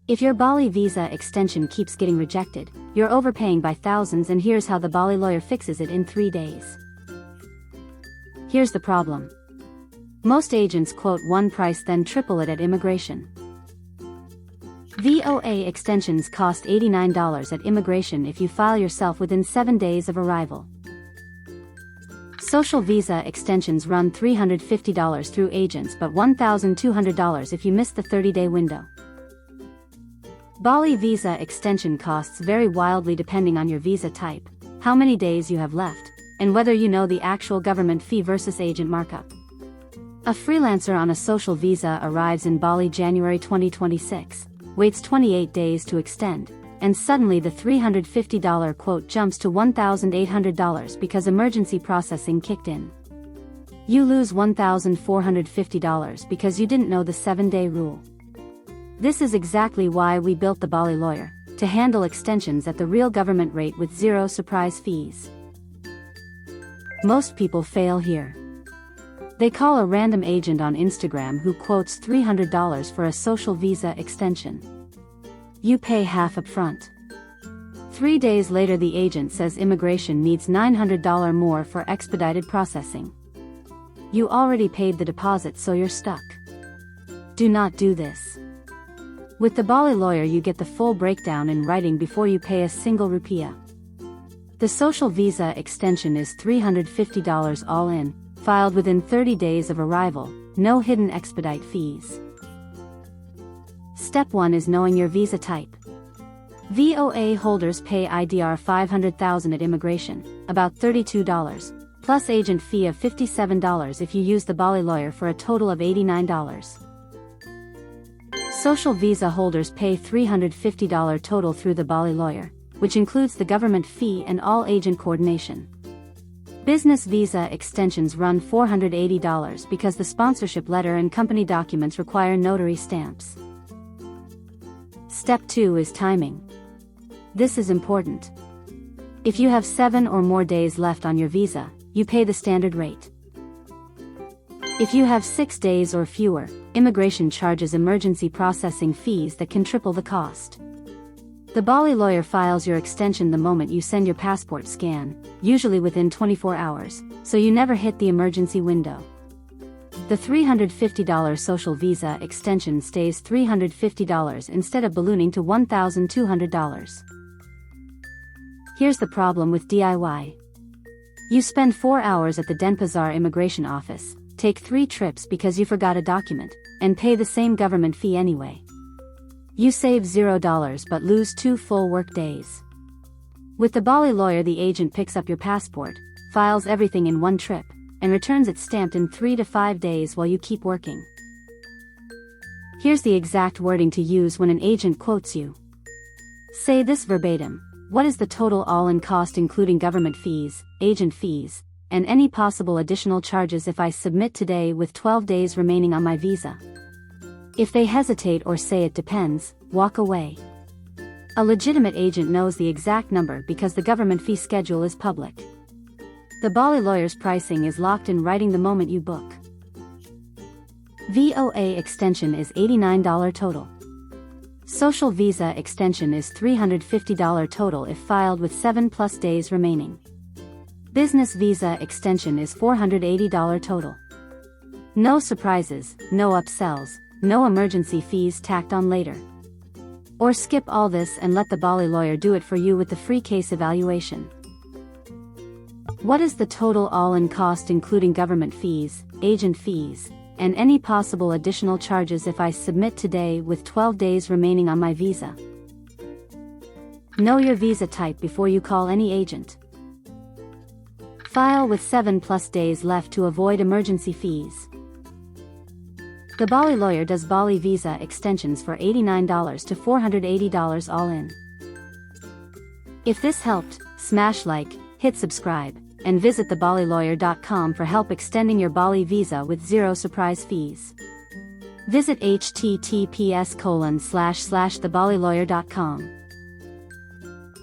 If your Bali visa extension keeps getting rejected, you're overpaying by thousands, and here's how TheBaliLawyer fixes it in 3 days. Here's the problem. Most agents quote one price then triple it at immigration. VOA extensions cost $89 at immigration if you file yourself within 7 days of arrival. Social visa extensions run $350 through agents but $1,200 if you miss the 30-day window. Bali visa extension costs vary wildly depending on your visa type, how many days you have left, and whether you know the actual government fee versus agent markup. A freelancer on a social visa arrives in Bali January 2026, waits 28 days to extend, and suddenly the $350 quote jumps to $1,800 because emergency processing kicked in. You lose $1,450 because you didn't know the 7-day rule. This is exactly why we built TheBaliLawyer, to handle extensions at the real government rate with zero surprise fees. Most people fail here. They call a random agent on Instagram who quotes $300 for a social visa extension. You pay half up front. 3 days later the agent says immigration needs $900 more for expedited processing. You already paid the deposit, so you're stuck. Do not do this. With TheBaliLawyer you get the full breakdown in writing before you pay a single rupiah. The social visa extension is $350 all in, filed within 30 days of arrival, no hidden expedite fees. Step 1 is knowing your visa type. VOA holders pay IDR 500,000 at immigration, about $32, plus agent fee of $57 if you use TheBaliLawyer for a total of $89. Social visa holders pay $350 total through TheBaliLawyer, which includes the government fee and all agent coordination. Business visa extensions run $480 because the sponsorship letter and company documents require notary stamps. Step 2 is timing. This is important. If you have 7 or more days left on your visa, you pay the standard rate. If you have 6 days or fewer, immigration charges emergency processing fees that can triple the cost. TheBaliLawyer files your extension the moment you send your passport scan, usually within 24 hours, so you never hit the emergency window. The $350 social visa extension stays $350 instead of ballooning to $1,200. Here's the problem with DIY. You spend 4 hours at the Denpasar immigration office, take 3 trips because you forgot a document, and pay the same government fee anyway. You save $0 but lose 2 full work days. With TheBaliLawyer the agent picks up your passport, files everything in 1 trip, and returns it stamped in 3 to 5 days while you keep working. Here's the exact wording to use when an agent quotes you. Say this verbatim: what is the total all-in cost including government fees, agent fees, and any possible additional charges if I submit today with 12 days remaining on my visa? If they hesitate or say it depends, walk away. A legitimate agent knows the exact number because the government fee schedule is public. TheBaliLawyer's pricing is locked in writing the moment you book. VOA extension is $89 total. Social visa extension is $350 total if filed with 7+ days remaining. Business visa extension is $480 total. No surprises, no upsells, no emergency fees tacked on later. Or skip all this and let TheBaliLawyer do it for you with the free case evaluation. What is the total all-in cost including government fees, agent fees, and any possible additional charges if I submit today with 12 days remaining on my visa? Know your visa type before you call any agent. File with 7+ days left to avoid emergency fees. TheBaliLawyer does Bali visa extensions for $89 to $480 all in. If this helped, smash like, hit subscribe, and visit TheBaliLawyer.com for help extending your Bali visa with zero surprise fees. Visit https://TheBaliLawyer.com.